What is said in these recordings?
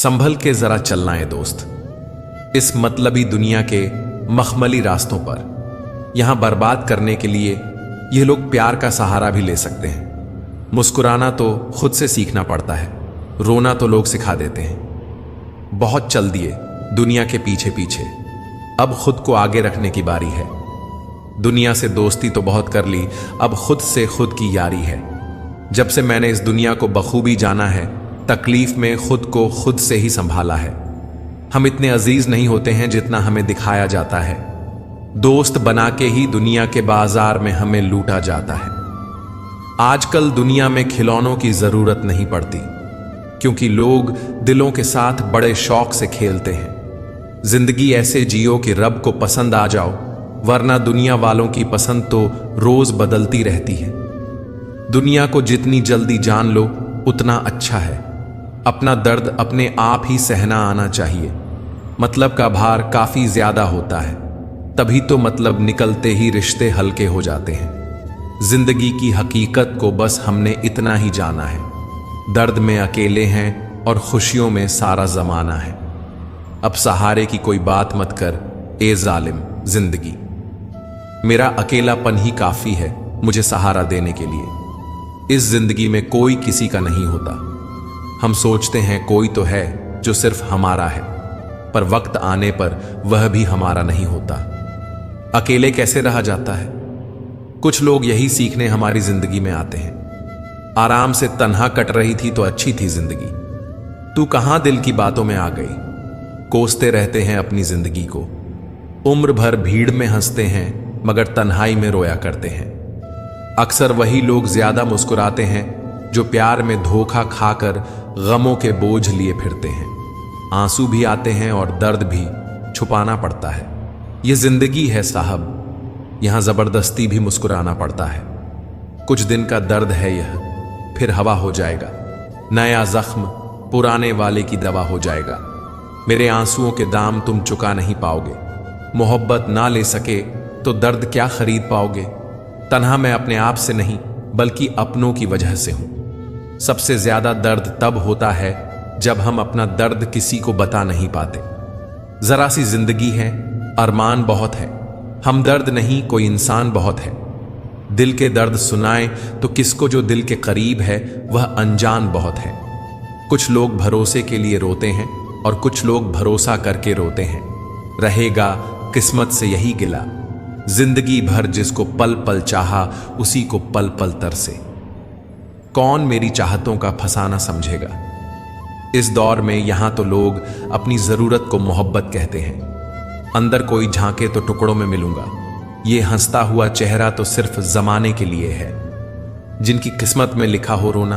संभल के जरा चलना है दोस्त, इस मतलबी दुनिया के मखमली रास्तों पर। यहां बर्बाद करने के लिए ये लोग प्यार का सहारा भी ले सकते हैं। मुस्कुराना तो खुद से सीखना पड़ता है, रोना तो लोग सिखा देते हैं। बहुत चल दिए दुनिया के पीछे पीछे, अब खुद को आगे रखने की बारी है। दुनिया से दोस्ती तो बहुत कर ली, अब खुद से खुद की यारी है। जब से मैंने इस दुनिया को बखूबी जाना है, तकलीफ में खुद को खुद से ही संभाला है। हम इतने अजीज नहीं होते हैं जितना हमें दिखाया जाता है। दोस्त बना के ही दुनिया के बाजार में हमें लूटा जाता है। आजकल दुनिया में खिलौनों की जरूरत नहीं पड़ती, क्योंकि लोग दिलों के साथ बड़े शौक से खेलते हैं। जिंदगी ऐसे जियो कि रब को पसंद आ जाओ, वरना दुनिया वालों की पसंद तो रोज बदलती रहती है। दुनिया को जितनी जल्दी जान लो उतना अच्छा है। अपना दर्द अपने आप ही सहना आना चाहिए। मतलब का भार काफी ज्यादा होता है, तभी तो मतलब निकलते ही रिश्ते हल्के हो जाते हैं। जिंदगी की हकीकत को बस हमने इतना ही जाना है। दर्द में अकेले हैं और खुशियों में सारा जमाना है। अब सहारे की कोई बात मत कर ए जालिम जिंदगी। मेरा अकेलापन ही काफी है मुझे सहारा देने के लिए। इस जिंदगी में कोई किसी का नहीं होता। हम सोचते हैं कोई तो है जो सिर्फ हमारा है, पर वक्त आने पर वह भी हमारा नहीं होता। अकेले कैसे रहा जाता है? कुछ लोग यही सीखने हमारी जिंदगी में आते हैं। आराम से तन्हा कट रही थी तो अच्छी थी जिंदगी, तू कहां दिल की बातों में आ गई। कोसते रहते हैं अपनी जिंदगी को, उम्र भर भीड़ में हंसते हैं मगर तन्हाई में रोया करते हैं। अक्सर वही लोग ज्यादा मुस्कुराते हैं जो प्यार में धोखा खाकर गमों के बोझ लिए फिरते हैं। आंसू भी आते हैं और दर्द भी छुपाना पड़ता है। ये जिंदगी है साहब, यहां जबरदस्ती भी मुस्कुराना पड़ता है। कुछ दिन का दर्द है यह, फिर हवा हो जाएगा। नया जख्म पुराने वाले की दवा हो जाएगा। मेरे आंसुओं के दाम तुम चुका नहीं पाओगे। मोहब्बत ना ले सके तो दर्द क्या खरीद पाओगे। तन्हा मैं अपने आप से नहीं बल्कि अपनों की वजह से हूं। सबसे ज्यादा दर्द तब होता है जब हम अपना दर्द किसी को बता नहीं पाते। जरा सी जिंदगी है, अरमान बहुत है, हमदर्द नहीं कोई इंसान बहुत है। दिल के दर्द सुनाए तो किसको जो दिल के करीब है वह अनजान बहुत है। कुछ लोग भरोसे के लिए रोते हैं और कुछ लोग भरोसा करके रोते हैं। रहेगा किस्मत से यही गिला, जिंदगी भर जिसको पल पल चाहा उसी को पल पल तरसे। कौन मेरी चाहतों का फसाना समझेगा। इस दौर में यहां तो लोग अपनी जरूरत को मोहब्बत कहते हैं। अंदर कोई झांके तो टुकड़ों में मिलूंगा, ये हंसता हुआ चेहरा तो सिर्फ जमाने के लिए है। जिनकी किस्मत में लिखा हो रोना,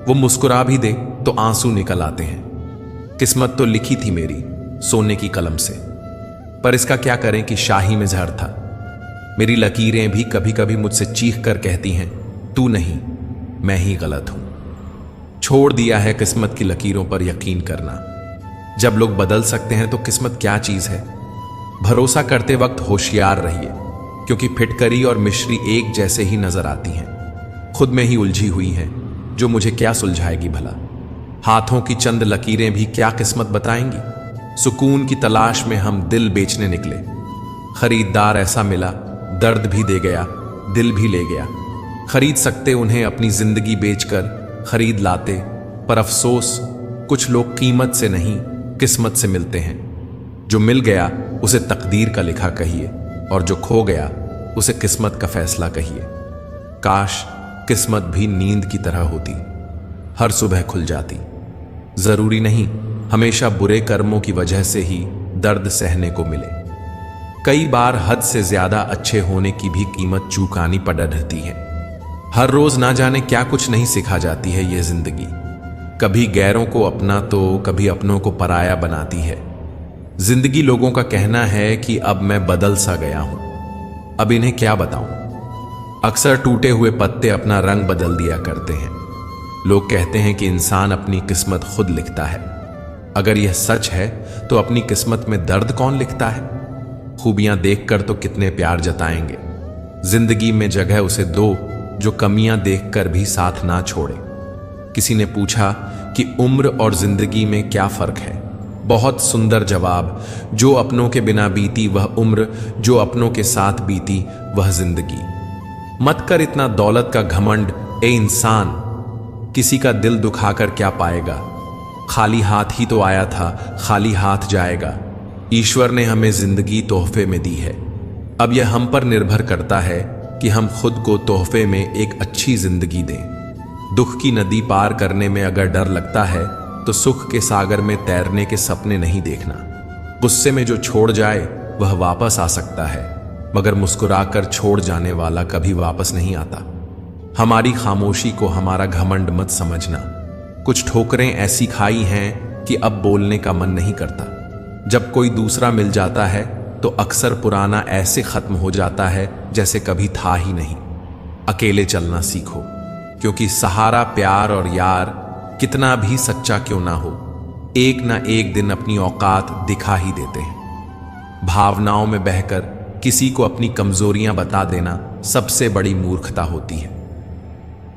वो मुस्कुरा भी दे तो आंसू निकल आते हैं। किस्मत तो लिखी थी मेरी सोने की कलम से, पर इसका क्या करें कि शाही में जहर था। मेरी लकीरें भी कभी कभी मुझसे चीख कर कहती हैं तू नहीं मैं ही गलत हूं। छोड़ दिया है किस्मत की लकीरों पर यकीन करना। जब लोग बदल सकते हैं तो किस्मत क्या चीज है। भरोसा करते वक्त होशियार रहिए, क्योंकि फिटकरी और मिश्री एक जैसे ही नजर आती हैं। खुद में ही उलझी हुई हैं जो मुझे क्या सुलझाएगी भला। हाथों की चंद लकीरें भी क्या किस्मत बताएंगी। सुकून की तलाश में हम दिल बेचने निकले। खरीदार ऐसा मिला, दर्द भी दे गया, दिल भी ले गया। खरीद सकते उन्हें अपनी जिंदगी बेचकर खरीद लाते, पर अफसोस कुछ लोग कीमत से नहीं किस्मत से मिलते हैं। जो मिल गया उसे तकदीर का लिखा कहिए, और जो खो गया उसे किस्मत का फैसला कहिए। काश किस्मत भी नींद की तरह होती, हर सुबह खुल जाती। जरूरी नहीं हमेशा बुरे कर्मों की वजह से ही दर्द सहने को मिले। कई बार हद से ज्यादा अच्छे होने की भी कीमत चुकानी पड़ रहती है। हर रोज ना जाने क्या कुछ नहीं सिखा जाती है ये जिंदगी। कभी गैरों को अपना तो कभी अपनों को पराया बनाती है। जिंदगी लोगों का कहना है कि अब मैं बदल सा गया हूं, अब इन्हें क्या बताऊं। अक्सर टूटे हुए पत्ते अपना रंग बदल दिया करते हैं। लोग कहते हैं कि इंसान अपनी किस्मत खुद लिखता है। अगर यह सच है तो अपनी किस्मत में दर्द कौन लिखता है। खूबियां देखकर तो कितने प्यार जताएंगे। जिंदगी में जगह उसे दो जो कमियां देखकर भी साथ ना छोड़े। किसी ने पूछा कि उम्र और जिंदगी में क्या फर्क है। बहुत सुंदर जवाब, जो अपनों के बिना बीती वह उम्र, जो अपनों के साथ बीती वह जिंदगी। मत कर इतना दौलत का घमंड ए इंसान, किसी का दिल दुखाकर क्या पाएगा। खाली हाथ ही तो आया था, खाली हाथ जाएगा। ईश्वर ने हमें जिंदगी तोहफे में दी है। अब यह हम पर निर्भर करता है कि हम खुद को तोहफे में एक अच्छी जिंदगी दें। दुख की नदी पार करने में अगर डर लगता है तो सुख के सागर में तैरने के सपने नहीं देखना। गुस्से में जो छोड़ जाए वह वापस आ सकता है, मगर मुस्कुराकर छोड़ जाने वाला कभी वापस नहीं आता। हमारी खामोशी को हमारा घमंड मत समझना। कुछ ठोकरें ऐसी खाई हैं कि अब बोलने का मन नहीं करता। जब कोई दूसरा मिल जाता है तो अक्सर पुराना ऐसे खत्म हो जाता है जैसे कभी था ही नहीं। अकेले चलना सीखो, क्योंकि सहारा प्यार और यार कितना भी सच्चा क्यों ना हो, एक ना एक दिन अपनी औकात दिखा ही देते हैं। भावनाओं में बहकर किसी को अपनी कमजोरियां बता देना सबसे बड़ी मूर्खता होती है।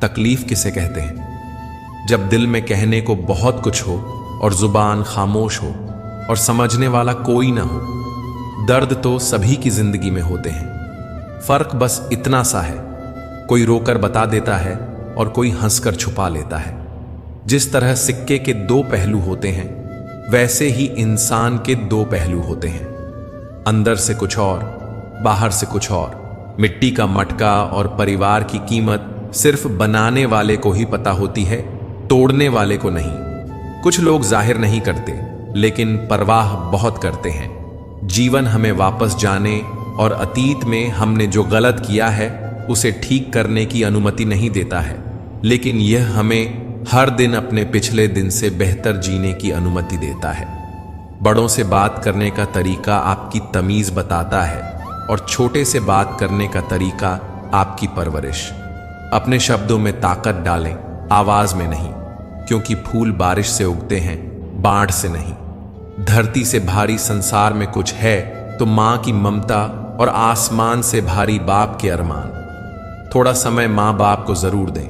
तकलीफ किसे कहते हैं? जब दिल में कहने को बहुत कुछ हो और जुबान खामोश हो और समझने वाला कोई ना हो। दर्द तो सभी की जिंदगी में होते हैं, फर्क बस इतना सा है, कोई रोकर बता देता है और कोई हंसकर छुपा लेता है। जिस तरह सिक्के के दो पहलू होते हैं, वैसे ही इंसान के दो पहलू होते हैं, अंदर से कुछ और, बाहर से कुछ और। मिट्टी का मटका और परिवार की कीमत सिर्फ बनाने वाले को ही पता होती है, तोड़ने वाले को नहीं। कुछ लोग जाहिर नहीं करते, लेकिन परवाह बहुत करते हैं। जीवन हमें वापस जाने और अतीत में हमने जो गलत किया है उसे ठीक करने की अनुमति नहीं देता है, लेकिन यह हमें हर दिन अपने पिछले दिन से बेहतर जीने की अनुमति देता है। बड़ों से बात करने का तरीका आपकी तमीज बताता है और छोटे से बात करने का तरीका आपकी परवरिश। अपने शब्दों में ताकत डालें, आवाज में नहीं, क्योंकि फूल बारिश से उगते हैं, बाढ़ से नहीं। धरती से भारी संसार में कुछ है तो मां की ममता और आसमान से भारी बाप के अरमान। थोड़ा समय मां बाप को जरूर दें।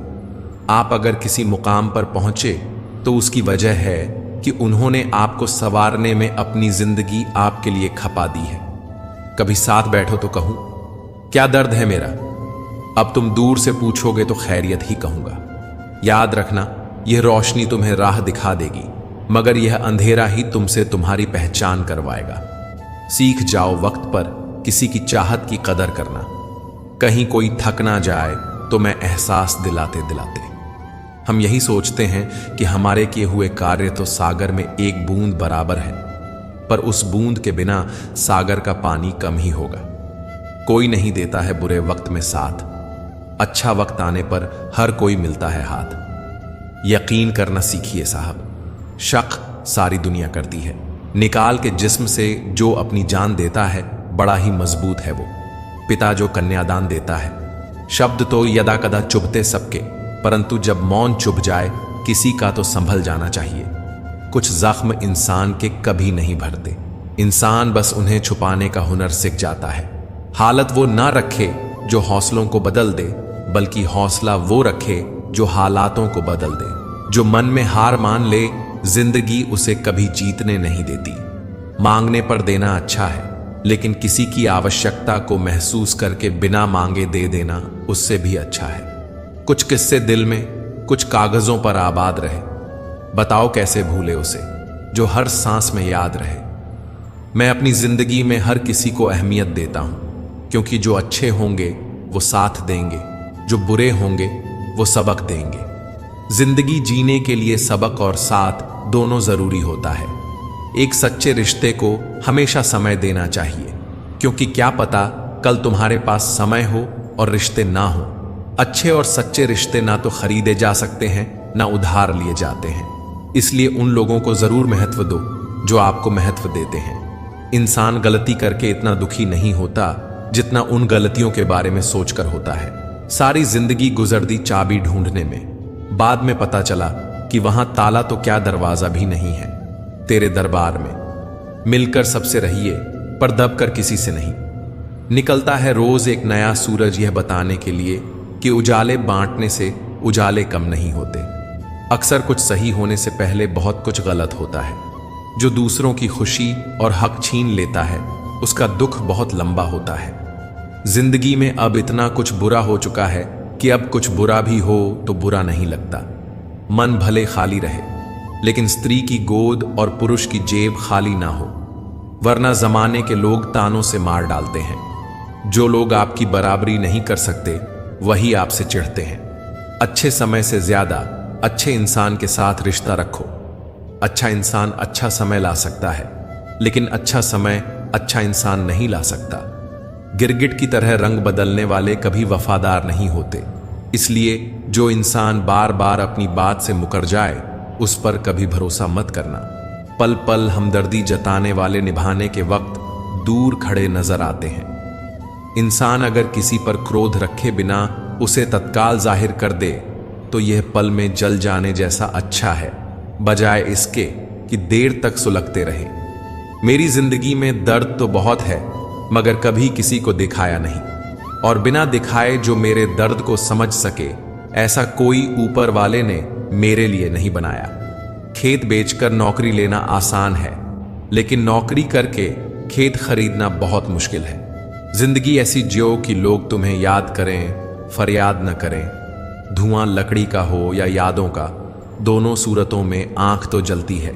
आप अगर किसी मुकाम पर पहुंचे तो उसकी वजह है कि उन्होंने आपको संवारने में अपनी जिंदगी आपके लिए खपा दी है। कभी साथ बैठो तो कहूं, क्या दर्द है मेरा? अब तुम दूर से पूछोगे तो खैरियत ही कहूंगा। याद रखना, यह रोशनी तुम्हें राह दिखा देगी, मगर यह अंधेरा ही तुमसे तुम्हारी पहचान करवाएगा। सीख जाओ वक्त पर किसी की चाहत की कदर करना। कहीं कोई थक ना जाए तो मैं एहसास दिलाते दिलाते। हम यही सोचते हैं कि हमारे किए हुए कार्य तो सागर में एक बूंद बराबर है, पर उस बूंद के बिना सागर का पानी कम ही होगा। कोई नहीं देता है बुरे वक्त में साथ, अच्छा वक्त आने पर हर कोई मिलता है हाथ। यकीन करना सीखिए साहब, शक सारी दुनिया करती है। निकाल के जिस्म से जो अपनी जान देता है बड़ा ही मजबूत है वो। पिता जो कन्यादान देता है। शब्द तो यदा कदा चुभते सबके, परंतु जब मौन चुभ जाए किसी का तो संभल जाना चाहिए। कुछ जख्म इंसान के कभी नहीं भरते, इंसान बस उन्हें छुपाने का हुनर सीख जाता है। हालत वो ना रखे जो हौसलों को बदल दे, बल्कि हौसला वो रखे जो हालातों को बदल दे। जो मन में हार मान ले, जिंदगी उसे कभी जीतने नहीं देती। मांगने पर देना अच्छा है, लेकिन किसी की आवश्यकता को महसूस करके बिना मांगे दे देना उससे भी अच्छा है। कुछ किस्से दिल में, कुछ कागजों पर आबाद रहे। बताओ कैसे भूले उसे जो हर सांस में याद रहे। मैं अपनी जिंदगी में हर किसी को अहमियत देता हूं, क्योंकि जो अच्छे होंगे वो साथ देंगे, जो बुरे होंगे वो सबक देंगे। जिंदगी जीने के लिए सबक और साथ दोनों जरूरी होता है। एक सच्चे रिश्ते को हमेशा समय देना चाहिए, क्योंकि क्या पता कल तुम्हारे पास समय हो और रिश्ते ना हो। अच्छे और सच्चे रिश्ते ना तो खरीदे जा सकते हैं, ना उधार लिए जाते हैं। इसलिए उन लोगों को जरूर महत्व दो जो आपको महत्व देते हैं। इंसान गलती करके इतना दुखी नहीं होता जितना उन गलतियों के बारे में सोचकर होता है। सारी जिंदगी गुजर दी चाबी ढूंढने में, बाद में पता चला कि वहां ताला तो क्या दरवाजा भी नहीं है। तेरे दरबार में मिलकर सबसे रहिए, पर दबकर किसी से नहीं। निकलता है रोज एक नया सूरज यह बताने के लिए कि उजाले बांटने से उजाले कम नहीं होते। अक्सर कुछ सही होने से पहले बहुत कुछ गलत होता है। जो दूसरों की खुशी और हक छीन लेता है उसका दुख बहुत लंबा होता है। जिंदगी में अब इतना कुछ बुरा हो चुका है कि अब कुछ बुरा भी हो तो बुरा नहीं लगता। मन भले खाली रहे लेकिन स्त्री की गोद और पुरुष की जेब खाली ना हो, वरना जमाने के लोग तानों से मार डालते हैं। जो लोग आपकी बराबरी नहीं कर सकते वही आपसे चिढ़ते हैं। अच्छे समय से ज्यादा अच्छे इंसान के साथ रिश्ता रखो। अच्छा इंसान अच्छा समय ला सकता है लेकिन अच्छा समय अच्छा इंसान नहीं ला सकता। गिरगिट की तरह रंग बदलने वाले कभी वफादार नहीं होते। इसलिए जो इंसान बार बार अपनी बात से मुकर जाए उस पर कभी भरोसा मत करना। पल पल हमदर्दी जताने वाले निभाने के वक्त दूर खड़े नजर आते हैं। इंसान अगर किसी पर क्रोध रखे बिना उसे तत्काल जाहिर कर दे तो यह पल में जल जाने जैसा अच्छा है, बजाय इसके कि देर तक सुलगते रहे। मेरी जिंदगी में दर्द तो बहुत है मगर कभी किसी को दिखाया नहीं, और बिना दिखाए जो मेरे दर्द को समझ सके ऐसा कोई ऊपर वाले ने मेरे लिए नहीं बनाया। खेत बेचकर नौकरी लेना आसान है लेकिन नौकरी करके खेत खरीदना बहुत मुश्किल है। जिंदगी ऐसी जियो कि लोग तुम्हें याद करें, फरियाद न करें। धुआं लकड़ी का हो या यादों का, दोनों सूरतों में आंख तो जलती है।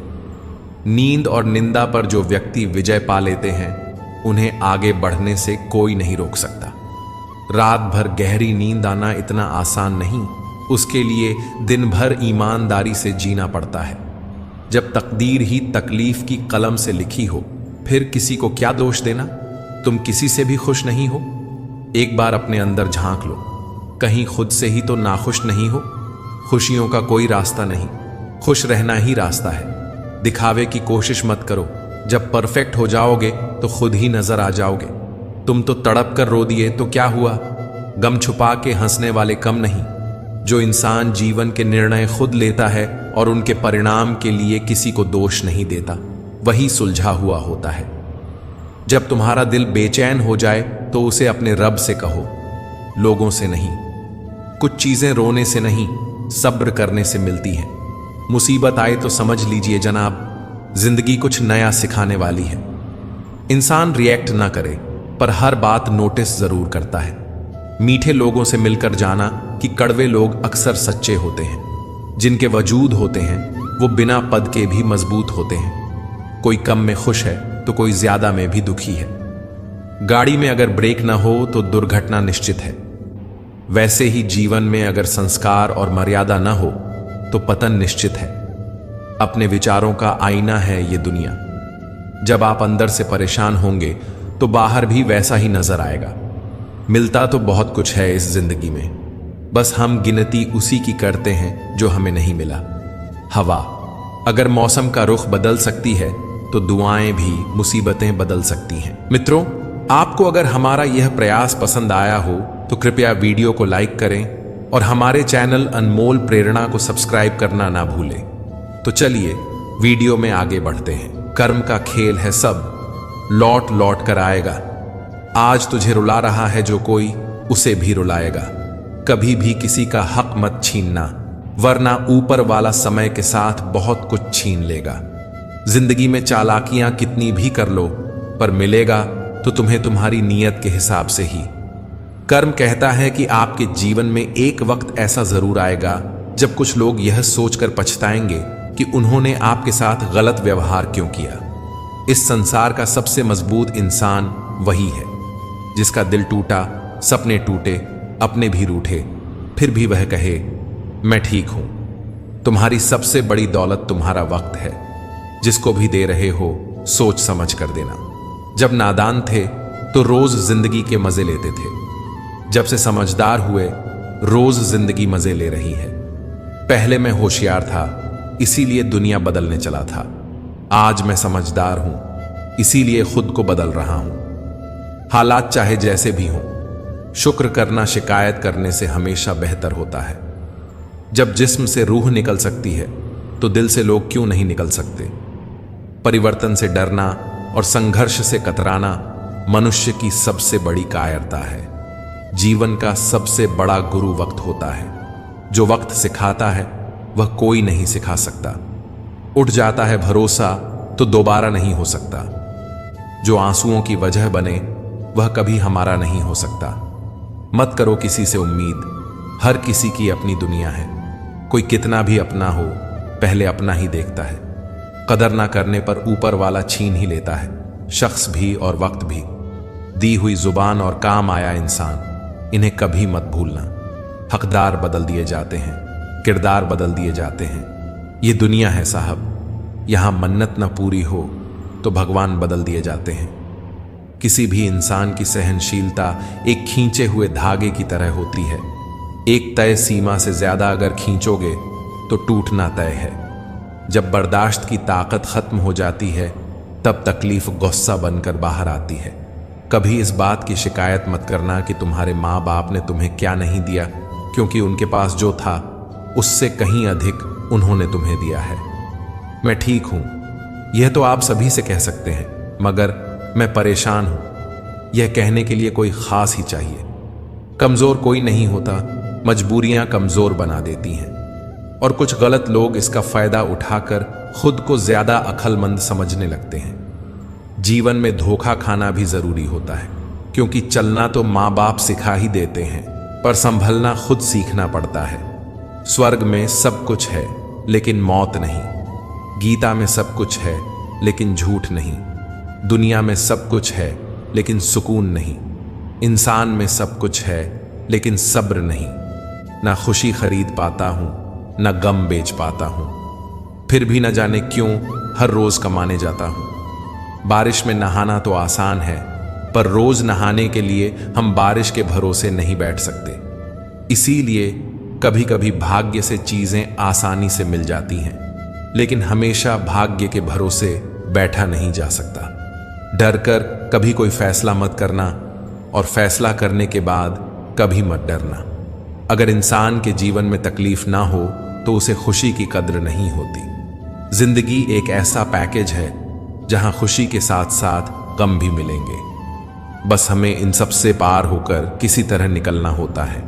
नींद और निंदा पर जो व्यक्ति विजय पा लेते हैं उन्हें आगे बढ़ने से कोई नहीं रोक सकता। रात भर गहरी नींद आना इतना आसान नहीं, उसके लिए दिन भर ईमानदारी से जीना पड़ता है। जब तकदीर ही तकलीफ की कलम से लिखी हो फिर किसी को क्या दोष देना। तुम किसी से भी खुश नहीं हो, एक बार अपने अंदर झांक लो, कहीं खुद से ही तो नाखुश नहीं हो। खुशियों का कोई रास्ता नहीं, खुश रहना ही रास्ता है। दिखावे की कोशिश मत करो, जब परफेक्ट हो जाओगे तो खुद ही नजर आ जाओगे। तुम तो तड़प कर रो दिए तो क्या हुआ, गम छुपा के हंसने वाले कम नहीं। जो इंसान जीवन के निर्णय खुद लेता है और उनके परिणाम के लिए किसी को दोष नहीं देता वही सुलझा हुआ होता है। जब तुम्हारा दिल बेचैन हो जाए तो उसे अपने रब से कहो, लोगों से नहीं। कुछ चीजें रोने से नहीं सब्र करने से मिलती हैं। मुसीबत आए तो समझ लीजिए जनाब, जिंदगी कुछ नया सिखाने वाली है। इंसान रिएक्ट ना करे पर हर बात नोटिस जरूर करता है। मीठे लोगों से मिलकर जाना कि कड़वे लोग अक्सर सच्चे होते हैं। जिनके वजूद होते हैं वो बिना पद के भी मजबूत होते हैं। कोई कम में खुश है तो कोई ज्यादा में भी दुखी है। गाड़ी में अगर ब्रेक ना हो तो दुर्घटना निश्चित है। वैसे ही जीवन में अगर संस्कार और मर्यादा ना हो तो पतन निश्चित है। अपने विचारों का आईना है ये दुनिया। जब आप अंदर से परेशान होंगे तो बाहर भी वैसा ही नजर आएगा। मिलता तो बहुत कुछ है इस जिंदगी में, बस हम गिनती उसी की करते हैं जो हमें नहीं मिला। हवा अगर मौसम का रुख बदल सकती है तो दुआएं भी मुसीबतें बदल सकती हैं। मित्रों, आपको अगर हमारा यह प्रयास पसंद आया हो तो कृपया वीडियो को लाइक करें और हमारे चैनल अनमोल प्रेरणा को सब्सक्राइब करना ना भूलें। तो चलिए वीडियो में आगे बढ़ते हैं। कर्म का खेल है, सब लौट लौट कर आएगा। आज तुझे रुला रहा है जो कोई, उसे भी रुलाएगा। कभी भी किसी का हक मत छीनना, वरना ऊपर वाला समय के साथ बहुत कुछ छीन लेगा। जिंदगी में चालाकियां कितनी भी कर लो पर मिलेगा तो तुम्हें तुम्हारी नीयत के हिसाब से ही। कर्म कहता है कि आपके जीवन में एक वक्त ऐसा जरूर आएगा जब कुछ लोग यह सोचकर पछताएंगे कि उन्होंने आपके साथ गलत व्यवहार क्यों किया। इस संसार का सबसे मजबूत इंसान वही है जिसका दिल टूटा, सपने टूटे, अपने भी रूठे, फिर भी वह कहे मैं ठीक हूं। तुम्हारी सबसे बड़ी दौलत तुम्हारा वक्त है। जिसको भी दे रहे हो सोच समझ कर देना। जब नादान थे तो रोज जिंदगी के मजे लेते थे, जब से समझदार हुए रोज जिंदगी मजे ले रही है। पहले मैं होशियार था इसीलिए दुनिया बदलने चला था। आज मैं समझदार हूं इसीलिए खुद को बदल रहा हूं। हालात चाहे जैसे भी हों, शुक्र करना शिकायत करने से हमेशा बेहतर होता है। जब जिस्म से रूह निकल सकती है तो दिल से लोग क्यों नहीं निकल सकते। परिवर्तन से डरना और संघर्ष से कतराना मनुष्य की सबसे बड़ी कायरता है। जीवन का सबसे बड़ा गुरु वक्त होता है। जो वक्त सिखाता है वह कोई नहीं सिखा सकता। उठ जाता है भरोसा तो दोबारा नहीं हो सकता। जो आंसुओं की वजह बने वह कभी हमारा नहीं हो सकता। मत करो किसी से उम्मीद, हर किसी की अपनी दुनिया है। कोई कितना भी अपना हो, पहले अपना ही देखता है। कदर ना करने पर ऊपर वाला छीन ही लेता है, शख्स भी और वक्त भी। दी हुई जुबान और काम आया इंसान, इन्हें कभी मत भूलना। हकदार बदल दिए जाते हैं, किरदार बदल दिए जाते हैं। ये दुनिया है साहब, यहां मन्नत न पूरी हो तो भगवान बदल दिए जाते हैं। किसी भी इंसान की सहनशीलता एक खींचे हुए धागे की तरह होती है। एक तय सीमा से ज्यादा अगर खींचोगे तो टूटना तय है। जब बर्दाश्त की ताकत खत्म हो जाती है तब तकलीफ गुस्सा बनकर बाहर आती है। कभी इस बात की शिकायत मत करना कि तुम्हारे माँ बाप ने तुम्हें क्या नहीं दिया, क्योंकि उनके पास जो था उससे कहीं अधिक उन्होंने तुम्हें दिया है। मैं ठीक हूं, यह तो आप सभी से कह सकते हैं, मगर मैं परेशान हूं, यह कहने के लिए कोई खास ही चाहिए। कमजोर कोई नहीं होता, मजबूरियां कमजोर बना देती हैं। और कुछ गलत लोग इसका फायदा उठाकर खुद को ज्यादा अक्लमंद समझने लगते हैं। जीवन में धोखा खाना भी जरूरी होता है, क्योंकि चलना तो माँ बाप सिखा ही देते हैं, पर संभलना खुद सीखना पड़ता है। स्वर्ग में सब कुछ है लेकिन मौत नहीं। गीता में सब कुछ है लेकिन झूठ नहीं। दुनिया में सब कुछ है लेकिन सुकून नहीं। इंसान में सब कुछ है लेकिन सब्र नहीं। ना खुशी खरीद पाता हूं, ना गम बेच पाता हूं, फिर भी न जाने क्यों हर रोज कमाने जाता हूं। बारिश में नहाना तो आसान है, पर रोज नहाने के लिए हम बारिश के भरोसे नहीं बैठ सकते। इसीलिए कभी कभी भाग्य से चीजें आसानी से मिल जाती हैं, लेकिन हमेशा भाग्य के भरोसे बैठा नहीं जा सकता। डर कर कभी कोई फैसला मत करना, और फैसला करने के बाद कभी मत डरना। अगर इंसान के जीवन में तकलीफ ना हो तो उसे खुशी की कद्र नहीं होती। जिंदगी एक ऐसा पैकेज है जहां खुशी के साथ साथ गम भी मिलेंगे। बस हमें इन सब से पार होकर किसी तरह निकलना होता है।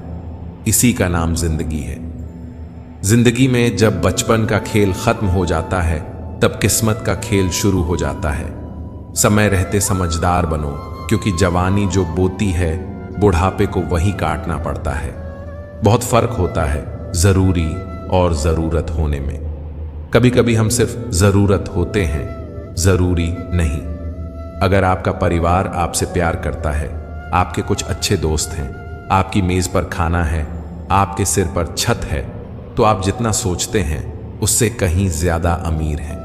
इसी का नाम जिंदगी है। जिंदगी में जब बचपन का खेल खत्म हो जाता है तब किस्मत का खेल शुरू हो जाता है। समय रहते समझदार बनो, क्योंकि जवानी जो बोती है बुढ़ापे को वही काटना पड़ता है। बहुत फर्क होता है जरूरी और जरूरत होने में। कभी कभी हम सिर्फ जरूरत होते हैं, जरूरी नहीं। अगर आपका परिवार आपसे प्यार करता है, आपके कुछ अच्छे दोस्त हैं, आपकी मेज पर खाना है, आपके सिर पर छत है, तो आप जितना सोचते हैं उससे कहीं ज्यादा अमीर हैं।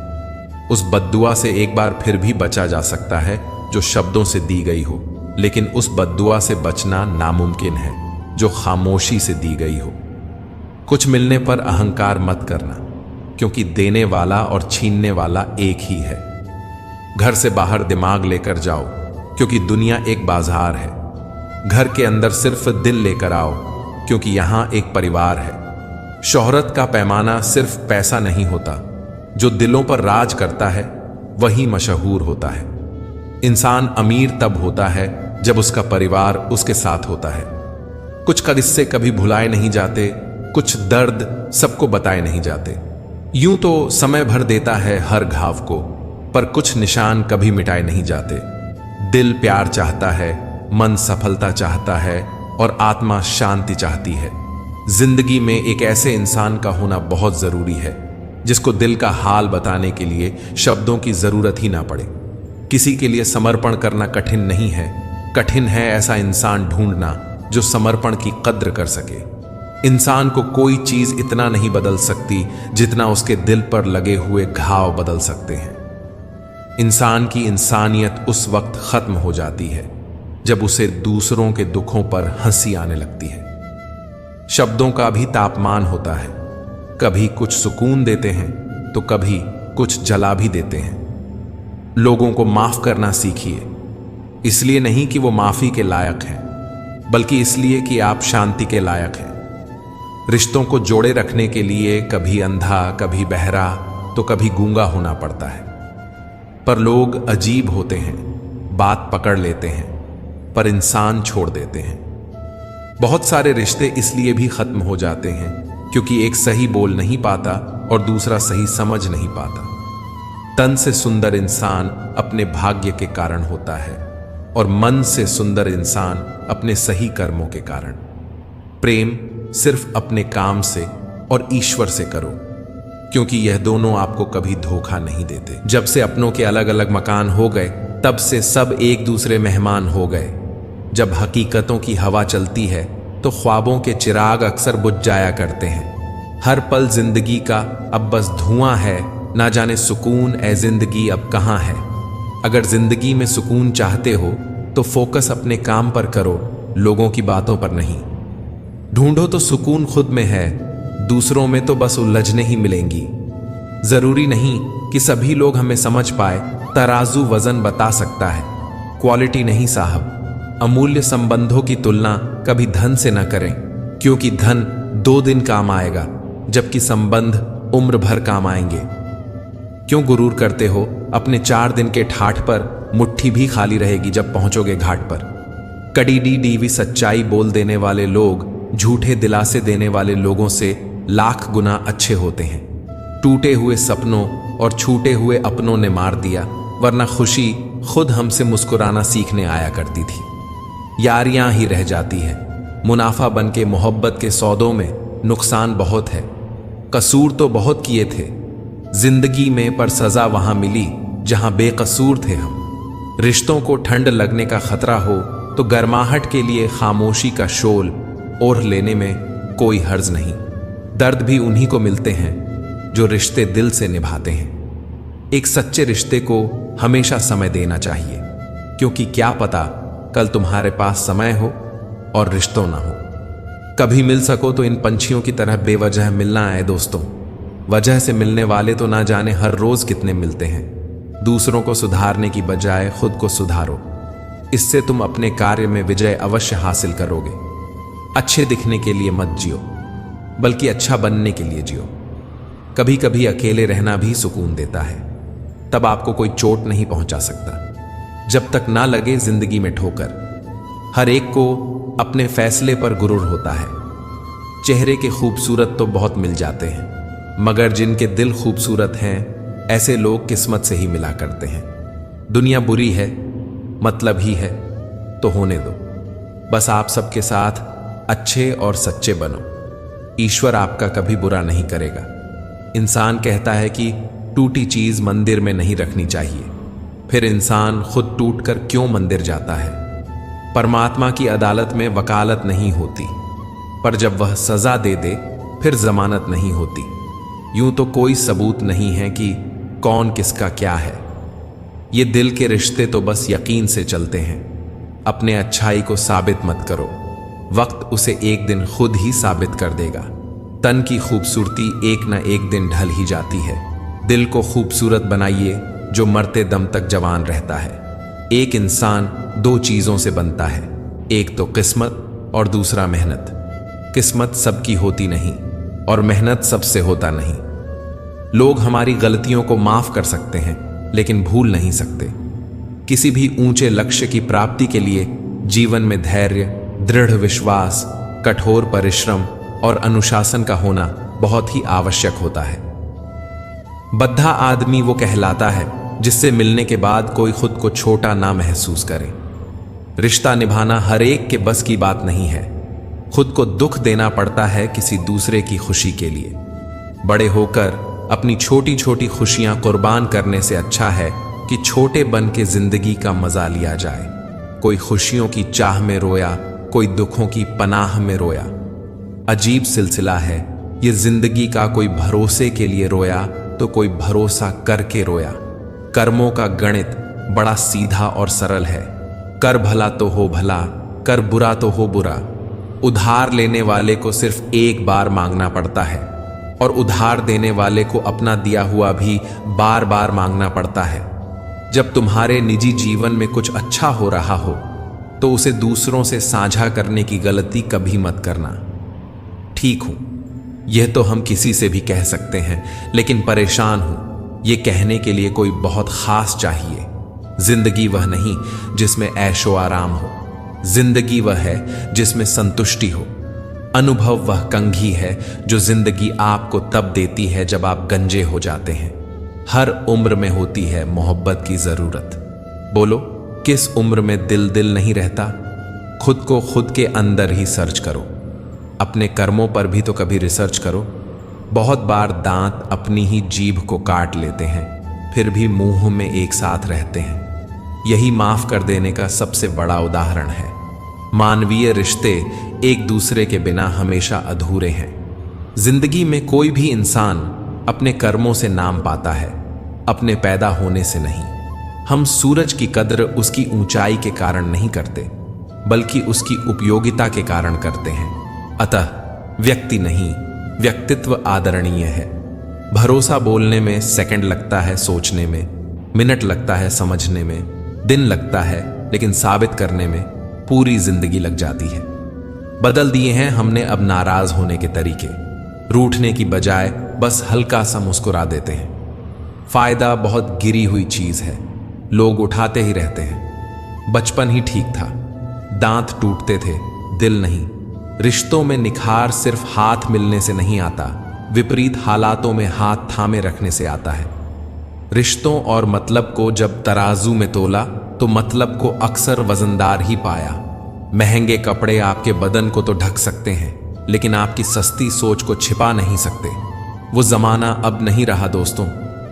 उस बद्दुआ से एक बार फिर भी बचा जा सकता है जो शब्दों से दी गई हो, लेकिन उस बद्दुआ से बचना नामुमकिन है जो खामोशी से दी गई हो। कुछ मिलने पर अहंकार मत करना, क्योंकि देने वाला और छीनने वाला एक ही है। घर से बाहर दिमाग लेकर जाओ, क्योंकि दुनिया एक बाजार है। घर के अंदर सिर्फ दिल लेकर आओ, क्योंकि यहां एक परिवार है। शोहरत का पैमाना सिर्फ पैसा नहीं होता, जो दिलों पर राज करता है वही मशहूर होता है। इंसान अमीर तब होता है जब उसका परिवार उसके साथ होता है। कुछ किस्से कभी भुलाए नहीं जाते, कुछ दर्द सबको बताए नहीं जाते। यूं तो समय भर देता है हर घाव को, पर कुछ निशान कभी मिटाए नहीं जाते। दिल प्यार चाहता है, मन सफलता चाहता है और आत्मा शांति चाहती है। जिंदगी में एक ऐसे इंसान का होना बहुत जरूरी है जिसको दिल का हाल बताने के लिए शब्दों की जरूरत ही ना पड़े। किसी के लिए समर्पण करना कठिन नहीं है, कठिन है ऐसा इंसान ढूंढना जो समर्पण की कद्र कर सके। इंसान को कोई चीज इतना नहीं बदल सकती जितना उसके दिल पर लगे हुए घाव बदल सकते हैं। इंसान की इंसानियत उस वक्त खत्म हो जाती है जब उसे दूसरों के दुखों पर हंसी आने लगती है। शब्दों का भी तापमान होता है, कभी कुछ सुकून देते हैं तो कभी कुछ जला भी देते हैं। लोगों को माफ करना सीखिए, इसलिए नहीं कि वो माफी के लायक हैं, बल्कि इसलिए कि आप शांति के लायक हैं। रिश्तों को जोड़े रखने के लिए कभी अंधा, कभी बहरा, तो कभी गूंगा होना पड़ता है। पर लोग अजीब होते हैं, बात पकड़ लेते हैं पर इंसान छोड़ देते हैं। बहुत सारे रिश्ते इसलिए भी खत्म हो जाते हैं क्योंकि एक सही बोल नहीं पाता और दूसरा सही समझ नहीं पाता। तन से सुंदर इंसान अपने भाग्य के कारण होता है और मन से सुंदर इंसान अपने सही कर्मों के कारण। प्रेम सिर्फ अपने काम से और ईश्वर से करो, क्योंकि यह दोनों आपको कभी धोखा नहीं देते। जब से अपनों के अलग अलग मकान हो गए, तब से सब एक दूसरे मेहमान हो गए। जब हकीकतों की हवा चलती है तो ख्वाबों के चिराग अक्सर बुझ जाया करते हैं। हर पल जिंदगी का अब बस धुआं है, ना जाने सुकून ए जिंदगी अब कहाँ है। अगर जिंदगी में सुकून चाहते हो तो फोकस अपने काम पर करो, लोगों की बातों पर नहीं। ढूंढो तो सुकून खुद में है, दूसरों में तो बस उलझने ही मिलेंगी। जरूरी नहीं कि सभी लोग हमें समझ पाए, तराजू वजन बता सकता है, क्वालिटी नहीं साहब। अमूल्य संबंधों की तुलना कभी धन से न करें, क्योंकि धन 2 दिन काम आएगा, जबकि संबंध उम्र भर काम आएंगे। क्यों गुरूर करते हो अपने 4 दिन के ठाठ पर, मुट्ठी भी खाली रहेगी जब पहुंचोगे घाट पर। कड़ी डीवी सच्चाई बोल देने वाले लोग झूठे दिलासे देने वाले लोगों से लाख गुना अच्छे होते हैं। टूटे हुए सपनों और छूटे हुए अपनों ने मार दिया, वरना खुशी खुद हमसे मुस्कुराना सीखने आया करती थी। यारियां ही रह जाती है, मुनाफा बन के मोहब्बत के सौदों में नुकसान बहुत है। कसूर तो बहुत किए थे जिंदगी में, पर सजा वहां मिली जहां बेकसूर थे हम। रिश्तों को ठंड लगने का खतरा हो तो गर्माहट के लिए खामोशी का शोल ओढ़ लेने में कोई हर्ज नहीं। दर्द भी उन्हीं को मिलते हैं जो रिश्ते दिल से निभाते हैं। एक सच्चे रिश्ते को हमेशा समय देना चाहिए, क्योंकि क्या पता कल तुम्हारे पास समय हो और रिश्तों ना हो। कभी मिल सको तो इन पंछियों की तरह बेवजह मिलना आए दोस्तों। वजह से मिलने वाले तो ना जाने हर रोज कितने मिलते हैं। दूसरों को सुधारने की बजाय खुद को सुधारो, इससे तुम अपने कार्य में विजय अवश्य हासिल करोगे। अच्छे दिखने के लिए मत जियो, बल्कि अच्छा बनने के लिए जियो। कभी कभी अकेले रहना भी सुकून देता है, तब आपको कोई चोट नहीं पहुंचा सकता जब तक ना लगे जिंदगी में ठोकर। हर एक को अपने फैसले पर गुरूर होता है। चेहरे के खूबसूरत तो बहुत मिल जाते हैं, मगर जिनके दिल खूबसूरत हैं, ऐसे लोग किस्मत से ही मिला करते हैं। दुनिया बुरी है, मतलब ही है, तो होने दो। बस आप सबके साथ अच्छे और सच्चे बनो, ईश्वर आपका कभी बुरा नहीं करेगा। इंसान कहता है कि टूटी चीज मंदिर में नहीं रखनी चाहिए, फिर इंसान खुद टूटकर क्यों मंदिर जाता है। परमात्मा की अदालत में वकालत नहीं होती, पर जब वह सजा दे दे फिर जमानत नहीं होती। यूं तो कोई सबूत नहीं है कि कौन किसका क्या है। ये दिल के रिश्ते तो बस यकीन से चलते हैं। अपने अच्छाई को साबित मत करो, वक्त उसे एक दिन खुद ही साबित कर देगा। तन की खूबसूरती एक न एक दिन ढल ही जाती है। दिल को खूबसूरत बनाइए जो मरते दम तक जवान रहता है। एक इंसान 2 चीजों से बनता है, एक तो किस्मत और दूसरा मेहनत। किस्मत सबकी होती नहीं और मेहनत सबसे होता नहीं। लोग हमारी गलतियों को माफ कर सकते हैं, लेकिन भूल नहीं सकते। किसी भी ऊंचे लक्ष्य की प्राप्ति के लिए जीवन में धैर्य, दृढ़ विश्वास, कठोर परिश्रम और अनुशासन का होना बहुत ही आवश्यक होता है। बद्धा आदमी वो कहलाता है जिससे मिलने के बाद कोई खुद को छोटा ना महसूस करे। रिश्ता निभाना हर एक के बस की बात नहीं है। खुद को दुख देना पड़ता है किसी दूसरे की खुशी के लिए। बड़े होकर अपनी छोटी छोटी खुशियां कुर्बान करने से अच्छा है कि छोटे बन के जिंदगी का मजा लिया जाए। कोई खुशियों की चाह में रोया, कोई दुखों की पनाह में रोया। अजीब सिलसिला है ये जिंदगी का, कोई भरोसे के लिए रोया तो कोई भरोसा करके रोया। कर्मों का गणित बड़ा सीधा और सरल है। कर भला तो हो भला, कर बुरा तो हो बुरा। उधार लेने वाले को सिर्फ एक बार मांगना पड़ता है और उधार देने वाले को अपना दिया हुआ भी बार बार मांगना पड़ता है। जब तुम्हारे निजी जीवन में कुछ अच्छा हो रहा हो तो उसे दूसरों से साझा करने की गलती कभी मत करना। ठीक हूं, यह तो हम किसी से भी कह सकते हैं, लेकिन परेशान हूं ये कहने के लिए कोई बहुत खास चाहिए। जिंदगी वह नहीं जिसमें ऐशो आराम हो, जिंदगी वह है जिसमें संतुष्टि हो। अनुभव वह कंघी है जो जिंदगी आपको तब देती है जब आप गंजे हो जाते हैं। हर उम्र में होती है मोहब्बत की जरूरत। बोलो, किस उम्र में दिल दिल नहीं रहता? खुद को खुद के अंदर ही सर्च करो। अपने कर्मों पर भी तो कभी रिसर्च करो। बहुत बार दांत अपनी ही जीभ को काट लेते हैं, फिर भी मुंह में एक साथ रहते हैं। यही माफ कर देने का सबसे बड़ा उदाहरण है। मानवीय रिश्ते एक दूसरे के बिना हमेशा अधूरे हैं। जिंदगी में कोई भी इंसान अपने कर्मों से नाम पाता है, अपने पैदा होने से नहीं। हम सूरज की कद्र उसकी ऊंचाई के कारण नहीं करते, बल्कि उसकी उपयोगिता के कारण करते हैं। अतः व्यक्ति नहीं, व्यक्तित्व आदरणीय है। भरोसा बोलने में सेकंड लगता है, सोचने में मिनट लगता है, समझने में दिन लगता है, लेकिन साबित करने में पूरी जिंदगी लग जाती है। बदल दिए हैं हमने अब नाराज होने के तरीके। रूठने की बजाय बस हल्का सा मुस्कुरा देते हैं। फायदा बहुत गिरी हुई चीज है, लोग उठाते ही रहते हैं। बचपन ही ठीक था, दांत टूटते थे, दिल नहीं। रिश्तों में निखार सिर्फ हाथ मिलने से नहीं आता, विपरीत हालातों में हाथ थामे रखने से आता है। रिश्तों और मतलब को जब तराजू में तोला तो मतलब को अक्सर वजनदार ही पाया। महंगे कपड़े आपके बदन को तो ढक सकते हैं, लेकिन आपकी सस्ती सोच को छिपा नहीं सकते। वो जमाना अब नहीं रहा दोस्तों,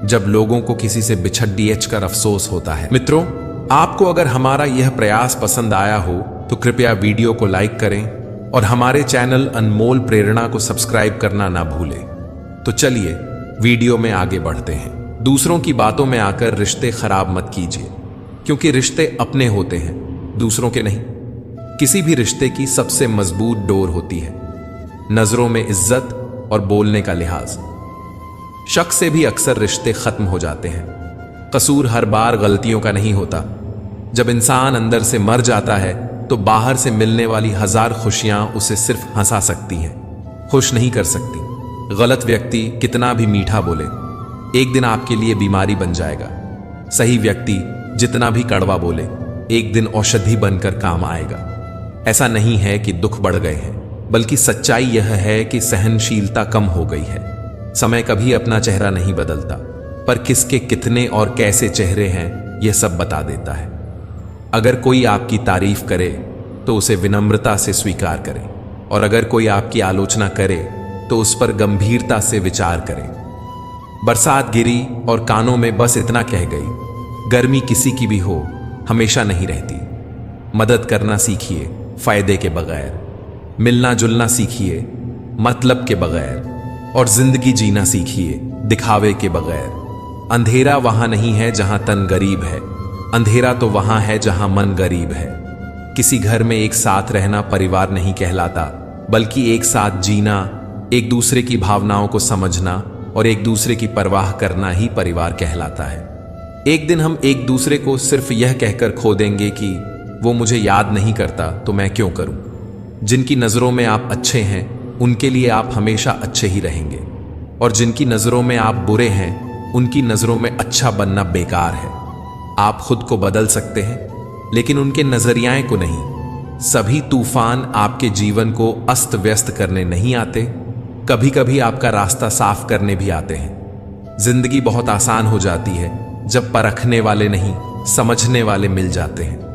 जब लोगों को किसी से बिछड़ डीएच कर अफसोस होता है। मित्रों, आपको अगर हमारा यह प्रयास पसंद आया हो तो कृपया वीडियो को लाइक करें और हमारे चैनल अनमोल प्रेरणा को सब्सक्राइब करना ना भूलें। तो चलिए वीडियो में आगे बढ़ते हैं। दूसरों की बातों में आकर रिश्ते खराब मत कीजिए, क्योंकि रिश्ते अपने होते हैं, दूसरों के नहीं। किसी भी रिश्ते की सबसे मजबूत डोर होती है नजरों में इज्जत और बोलने का लिहाज। शक से भी अक्सर रिश्ते खत्म हो जाते हैं। कसूर हर बार गलतियों का नहीं होता। जब इंसान अंदर से मर जाता है तो बाहर से मिलने वाली हजार खुशियां उसे सिर्फ हंसा सकती हैं, खुश नहीं कर सकती। गलत व्यक्ति कितना भी मीठा बोले, एक दिन आपके लिए बीमारी बन जाएगा। सही व्यक्ति जितना भी कड़वा बोले, एक दिन औषधि बनकर काम आएगा। ऐसा नहीं है कि दुख बढ़ गए हैं, बल्कि सच्चाई यह है कि सहनशीलता कम हो गई है। समय कभी अपना चेहरा नहीं बदलता, पर किसके कितने और कैसे चेहरे हैं यह सब बता देता है। अगर कोई आपकी तारीफ करे तो उसे विनम्रता से स्वीकार करें, और अगर कोई आपकी आलोचना करे तो उस पर गंभीरता से विचार करें। बरसात गिरी और कानों में बस इतना कह गई, गर्मी किसी की भी हो हमेशा नहीं रहती। मदद करना सीखिए फायदे के बगैर, मिलना जुलना सीखिए मतलब के बगैर, और जिंदगी जीना सीखिए दिखावे के बगैर। अंधेरा वहां नहीं है जहां तन गरीब है, अंधेरा तो वहां है जहां मन गरीब है। किसी घर में एक साथ रहना परिवार नहीं कहलाता, बल्कि एक साथ जीना, एक दूसरे की भावनाओं को समझना और एक दूसरे की परवाह करना ही परिवार कहलाता है। एक दिन हम एक दूसरे को सिर्फ यह कहकर खो देंगे कि वो मुझे याद नहीं करता तो मैं क्यों करूं। जिनकी नजरों में आप अच्छे हैं उनके लिए आप हमेशा अच्छे ही रहेंगे, और जिनकी नजरों में आप बुरे हैं उनकी नजरों में अच्छा बनना बेकार है। आप खुद को बदल सकते हैं, लेकिन उनके नजरियाएं को नहीं। सभी तूफान आपके जीवन को अस्त व्यस्त करने नहीं आते, कभी कभी आपका रास्ता साफ करने भी आते हैं। जिंदगी बहुत आसान हो जाती है जब परखने वाले नहीं, समझने वाले मिल जाते हैं।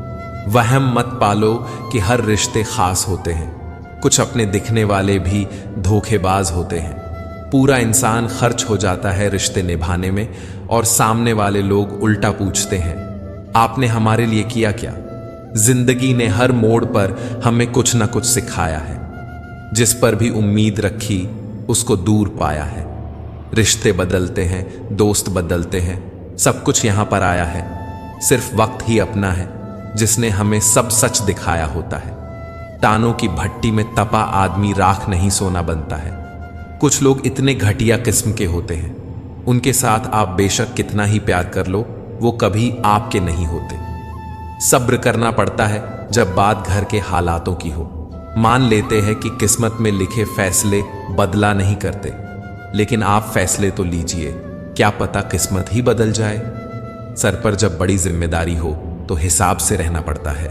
वहम मत पालो कि हर रिश्ते खास होते हैं, कुछ अपने दिखने वाले भी धोखेबाज होते हैं। पूरा इंसान खर्च हो जाता है रिश्ते निभाने में, और सामने वाले लोग उल्टा पूछते हैं, आपने हमारे लिए किया क्या? जिंदगी ने हर मोड़ पर हमें कुछ ना कुछ सिखाया है। जिस पर भी उम्मीद रखी उसको दूर पाया है। रिश्ते बदलते हैं, दोस्त बदलते हैं, सब कुछ यहां पर आया है। सिर्फ वक्त ही अपना है जिसने हमें सब सच दिखाया होता है। तानों की भट्टी में तपा आदमी राख नहीं सोना बनता है। कुछ लोग इतने घटिया किस्म के होते हैं, उनके साथ आप बेशक कितना ही प्यार कर लो, वो कभी आपके नहीं होते। सब्र करना पड़ता है जब बात घर के हालातों की हो। मान लेते हैं कि किस्मत में लिखे फैसले बदला नहीं करते, लेकिन आप फैसले तो लीजिए, क्या पता किस्मत ही बदल जाए। सर पर जब बड़ी जिम्मेदारी हो तो हिसाब से रहना पड़ता है।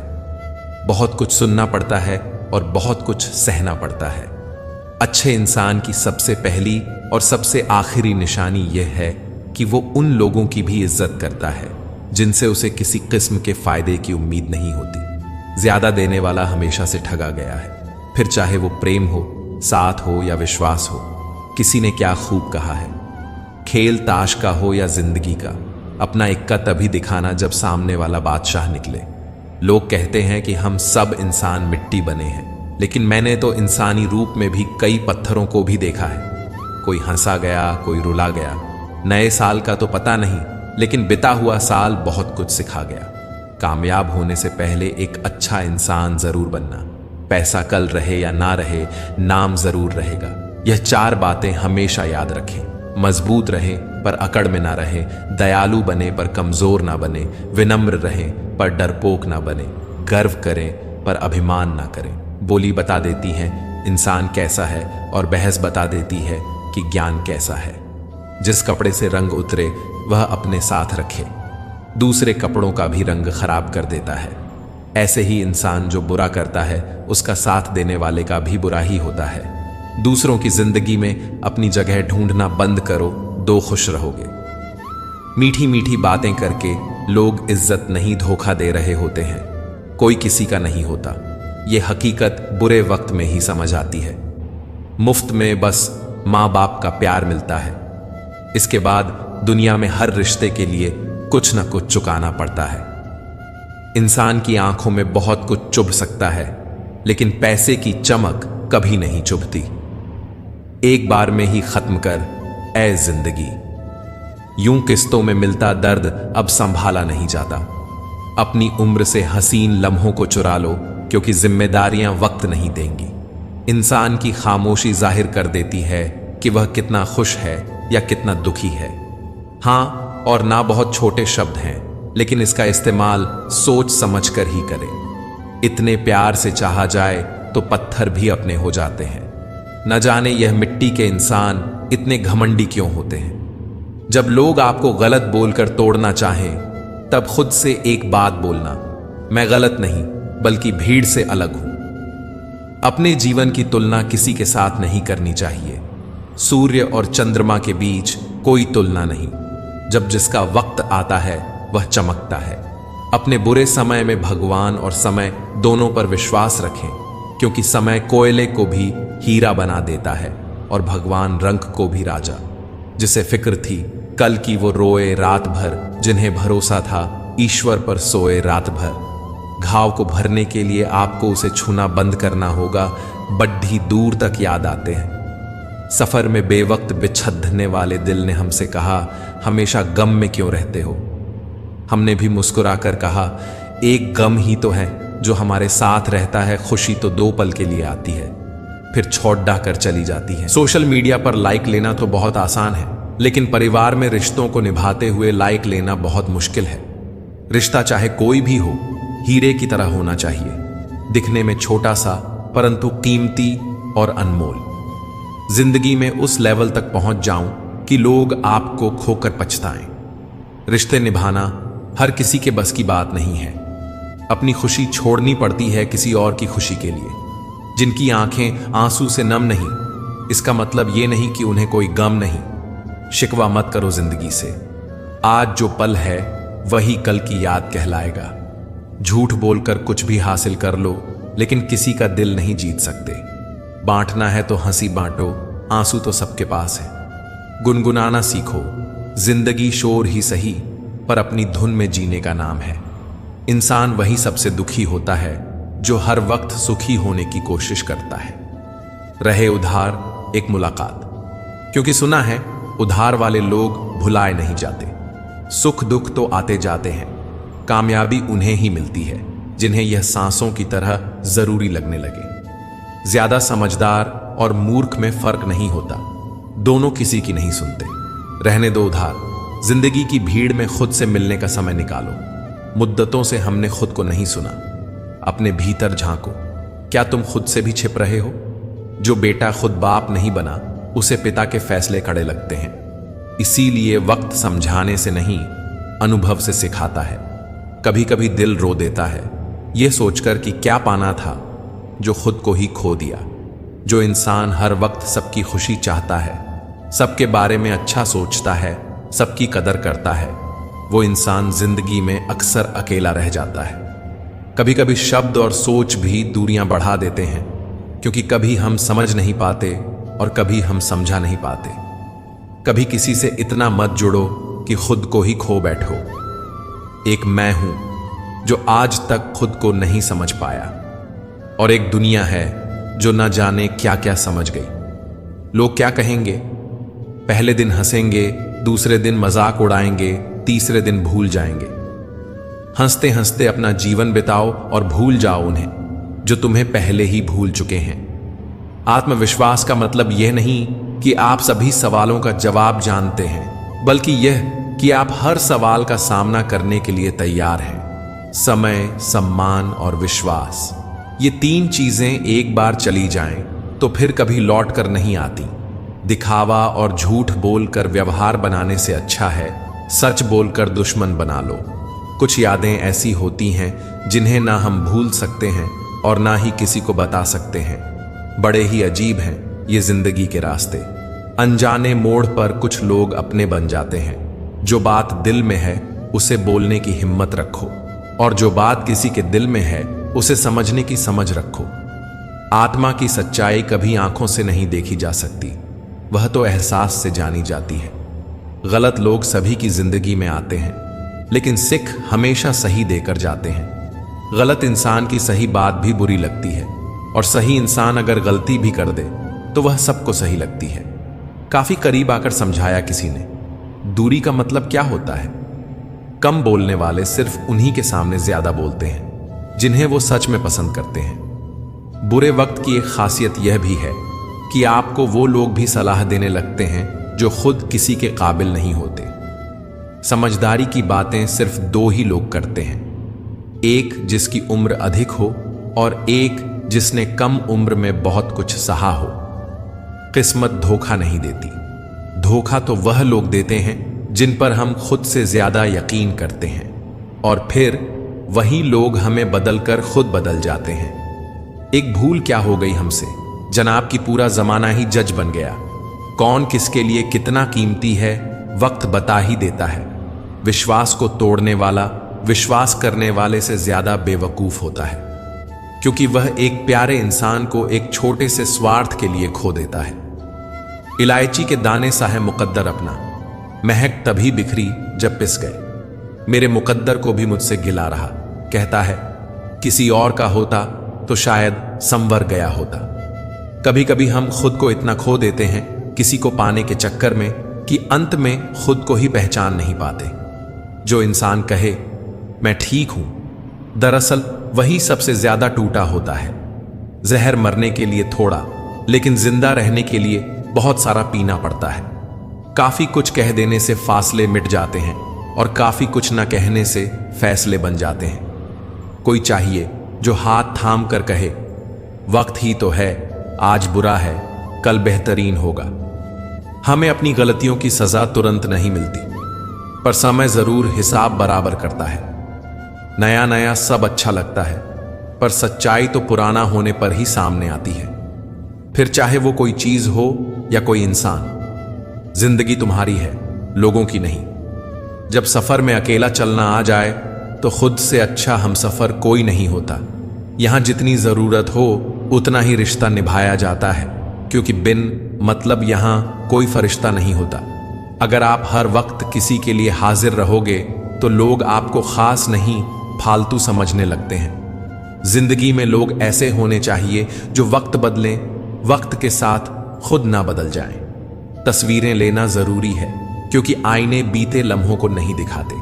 बहुत कुछ सुनना पड़ता है और बहुत कुछ सहना पड़ता है। अच्छे इंसान की सबसे पहली और सबसे आखिरी निशानी यह है कि वो उन लोगों की भी इज्जत करता है जिनसे उसे किसी किस्म के फायदे की उम्मीद नहीं होती। ज्यादा देने वाला हमेशा से ठगा गया है, फिर चाहे वो प्रेम हो, साथ हो या विश्वास हो। किसी ने क्या खूब कहा है, खेल ताश का हो या जिंदगी का, अपना इक्का तभी दिखाना जब सामने वाला बादशाह निकले। लोग कहते हैं कि हम सब इंसान मिट्टी बने हैं, लेकिन मैंने तो इंसानी रूप में भी कई पत्थरों को भी देखा है। कोई हंसा गया, कोई रुला गया। नए साल का तो पता नहीं, लेकिन बिता हुआ साल बहुत कुछ सिखा गया। कामयाब होने से पहले एक अच्छा इंसान जरूर बनना। पैसा कल रहे या ना रहे, नाम जरूर रहेगा। यह 4 बातें हमेशा याद रखें। मजबूत रहें पर अकड़ में ना रहें, दयालु बने पर कमजोर ना बने, विनम्र रहें पर डरपोक ना बने, गर्व करें पर अभिमान ना करें। बोली बता देती है इंसान कैसा है और बहस बता देती है कि ज्ञान कैसा है। जिस कपड़े से रंग उतरे वह अपने साथ रखे, दूसरे कपड़ों का भी रंग खराब कर देता है। ऐसे ही इंसान जो बुरा करता है उसका साथ देने वाले का भी बुरा ही होता है। दूसरों की जिंदगी में अपनी जगह ढूंढना बंद करो, दो खुश रहोगे। मीठी मीठी बातें करके लोग इज्जत नहीं धोखा दे रहे होते हैं, कोई किसी का नहीं होता। यह हकीकत बुरे वक्त में ही समझ आती है। मुफ्त में बस माँ बाप का प्यार मिलता है, इसके बाद दुनिया में हर रिश्ते के लिए कुछ न कुछ चुकाना पड़ता है। इंसान की आंखों में बहुत कुछ चुभ सकता है, लेकिन पैसे की चमक कभी नहीं चुभती। एक बार में ही खत्म कर ऐ जिंदगी। यूं किस्तों में मिलता दर्द अब संभाला नहीं जाता। अपनी उम्र से हसीन लम्हों को चुरा लो, क्योंकि जिम्मेदारियां वक्त नहीं देंगी। इंसान की खामोशी जाहिर कर देती है कि वह कितना खुश है या कितना दुखी है। हां और ना बहुत छोटे शब्द हैं, लेकिन इसका इस्तेमाल सोच समझकर ही करें। इतने प्यार से चाहा जाए तो पत्थर भी अपने हो जाते हैं। न जाने यह मिट्टी के इंसान इतने घमंडी क्यों होते हैं। जब लोग आपको गलत बोलकर तोड़ना चाहें, तब खुद से एक बात बोलना, मैं गलत नहीं बल्कि भीड़ से अलग हूं। अपने जीवन की तुलना किसी के साथ नहीं करनी चाहिए। सूर्य और चंद्रमा के बीच कोई तुलना नहीं। जब जिसका वक्त आता है वह चमकता है। अपने बुरे समय में भगवान और समय दोनों पर विश्वास रखें, क्योंकि समय कोयले को भी हीरा बना देता है और भगवान रंग को भी राजा। जिसे फिक्र थी कल की वो रोए रात भर, जिन्हें भरोसा था ईश्वर पर सोए रात भर। घाव को भरने के लिए आपको उसे छूना बंद करना होगा, बड्ढी दूर तक याद आते हैं। सफर में बेवक्त बिछड़ने वाले दिल ने हमसे कहा, हमेशा गम में क्यों रहते हो। हमने भी मुस्कुराकर कहा, एक गम ही तो है जो हमारे साथ रहता है। खुशी तो 2 पल के लिए आती है, फिर छोड़ कर चली जाती है। सोशल मीडिया पर लाइक लेना तो बहुत आसान है, लेकिन परिवार में रिश्तों को निभाते हुए लाइक लेना बहुत मुश्किल है। रिश्ता चाहे कोई भी हो, हीरे की तरह होना चाहिए, दिखने में छोटा सा परंतु कीमती और अनमोल। जिंदगी में उस लेवल तक पहुंच जाऊं कि लोग आपको खोकर पछताएं। रिश्ते निभाना हर किसी के बस की बात नहीं है। अपनी खुशी छोड़नी पड़ती है किसी और की खुशी के लिए। जिनकी आंखें आंसू से नम नहीं, इसका मतलब यह नहीं कि उन्हें कोई गम नहीं। शिकवा मत करो जिंदगी से। आज जो पल है वही कल की याद कहलाएगा। झूठ बोलकर कुछ भी हासिल कर लो, लेकिन किसी का दिल नहीं जीत सकते। बांटना है तो हंसी बांटो, आंसू तो सबके पास है। गुनगुनाना सीखो, जिंदगी शोर ही सही पर अपनी धुन में जीने का नाम है। इंसान वही सबसे दुखी होता है जो हर वक्त सुखी होने की कोशिश करता है। रहे उधार एक मुलाकात, क्योंकि सुना है उधार वाले लोग भुलाए नहीं जाते। सुख दुख तो आते जाते हैं, कामयाबी उन्हें ही मिलती है जिन्हें यह सांसों की तरह जरूरी लगने लगे। ज्यादा समझदार और मूर्ख में फर्क नहीं होता, दोनों किसी की नहीं सुनते। रहने दो उधार, जिंदगी की भीड़ में खुद से मिलने का समय निकालो। मुद्दतों से हमने खुद को नहीं सुना, अपने भीतर झांको। क्या तुम खुद से भी छिप रहे हो? जो बेटा खुद बाप नहीं बना, उसे पिता के फैसले कड़े लगते हैं। इसीलिए वक्त समझाने से नहीं, अनुभव से सिखाता है। कभी कभी दिल रो देता है, यह सोचकर कि क्या पाना था जो खुद को ही खो दिया। जो इंसान हर वक्त सबकी खुशी चाहता है, सबके बारे में अच्छा सोचता है, सबकी कदर करता है, वो इंसान जिंदगी में अक्सर अकेला रह जाता है। कभी कभी शब्द और सोच भी दूरियां बढ़ा देते हैं, क्योंकि कभी हम समझ नहीं पाते और कभी हम समझा नहीं पाते। कभी किसी से इतना मत जुड़ो कि खुद को ही खो बैठो। एक मैं हूं जो आज तक खुद को नहीं समझ पाया, और एक दुनिया है जो न जाने क्या क्या समझ गई। लोग क्या कहेंगे? पहले दिन हंसेंगे, दूसरे दिन मजाक उड़ाएंगे, तीसरे दिन भूल जाएंगे। हंसते हंसते अपना जीवन बिताओ और भूल जाओ उन्हें जो तुम्हें पहले ही भूल चुके हैं। आत्मविश्वास का मतलब यह नहीं कि आप सभी सवालों का जवाब जानते हैं, बल्कि यह कि आप हर सवाल का सामना करने के लिए तैयार हैं। समय, सम्मान और विश्वास, ये तीन चीजें एक बार चली जाएं तो फिर कभी लौट कर नहीं आती। दिखावा और झूठ बोलकर व्यवहार बनाने से अच्छा है सच बोलकर दुश्मन बना लो। कुछ यादें ऐसी होती हैं जिन्हें ना हम भूल सकते हैं और ना ही किसी को बता सकते हैं। बड़े ही अजीब हैं ये जिंदगी के रास्ते। अनजाने मोड़ पर कुछ लोग अपने बन जाते हैं। जो बात दिल में है उसे बोलने की हिम्मत रखो, और जो बात किसी के दिल में है उसे समझने की समझ रखो। आत्मा की सच्चाई कभी आंखों से नहीं देखी जा सकती, वह तो एहसास से जानी जाती है। गलत लोग सभी की जिंदगी में आते हैं, लेकिन सिख हमेशा सही देकर जाते हैं। गलत इंसान की सही बात भी बुरी लगती है, और सही इंसान अगर गलती भी कर दे तो वह सबको सही लगती है। काफी करीब आकर समझाया किसी ने, दूरी का मतलब क्या होता है। कम बोलने वाले सिर्फ उन्हीं के सामने ज्यादा बोलते हैं जिन्हें वो सच में पसंद करते हैं। बुरे वक्त की एक खासियत यह भी है कि आपको वो लोग भी सलाह देने लगते हैं जो खुद किसी के काबिल नहीं होते। समझदारी की बातें सिर्फ दो ही लोग करते हैं, एक जिसकी उम्र अधिक हो और एक जिसने कम उम्र में बहुत कुछ सहा हो। किस्मत धोखा नहीं देती, धोखा तो वह लोग देते हैं जिन पर हम खुद से ज्यादा यकीन करते हैं, और फिर वही लोग हमें बदलकर खुद बदल जाते हैं। एक भूल क्या हो गई हमसे जनाब कि पूरा जमाना ही जज बन गया। कौन किसके लिए कितना कीमती है वक्त बता ही देता है। विश्वास को तोड़ने वाला विश्वास करने वाले से ज्यादा बेवकूफ होता है, क्योंकि वह एक प्यारे इंसान को एक छोटे से स्वार्थ के लिए खो देता है। इलायची के दाने सा है मुकद्दर अपना, महक तभी बिखरी जब पिस गए। मेरे मुकद्दर को भी मुझसे गिला रहा, कहता है किसी और का होता तो शायद संवर गया होता। कभी कभी हम खुद को इतना खो देते हैं किसी को पाने के चक्कर में कि अंत में खुद को ही पहचान नहीं पाते। जो इंसान कहे मैं ठीक हूं, दरअसल वही सबसे ज्यादा टूटा होता है। जहर मरने के लिए थोड़ा, लेकिन जिंदा रहने के लिए बहुत सारा पीना पड़ता है। काफी कुछ कह देने से फासले मिट जाते हैं, और काफी कुछ न कहने से फैसले बन जाते हैं। कोई चाहिए जो हाथ थाम कर कहे वक्त ही तो है, आज बुरा है कल बेहतरीन होगा। हमें अपनी गलतियों की सजा तुरंत नहीं मिलती, पर समय जरूर हिसाब बराबर करता है। नया नया सब अच्छा लगता है, पर सच्चाई तो पुराना होने पर ही सामने आती है। फिर चाहे वो कोई चीज हो या कोई इंसान, जिंदगी तुम्हारी है, लोगों की नहीं। जब सफर में अकेला चलना आ जाए तो खुद से अच्छा हम सफर कोई नहीं होता। यहां जितनी जरूरत हो उतना ही रिश्ता निभाया जाता है, क्योंकि बिन मतलब यहां कोई फरिश्ता नहीं होता। अगर आप हर वक्त किसी के लिए हाजिर रहोगे तो लोग आपको खास नहीं फालतू समझने लगते हैं। जिंदगी में लोग ऐसे होने चाहिए जो वक्त बदलें, वक्त के साथ खुद ना बदल जाएं। तस्वीरें लेना जरूरी है, क्योंकि आईने बीते लम्हों को नहीं दिखाते।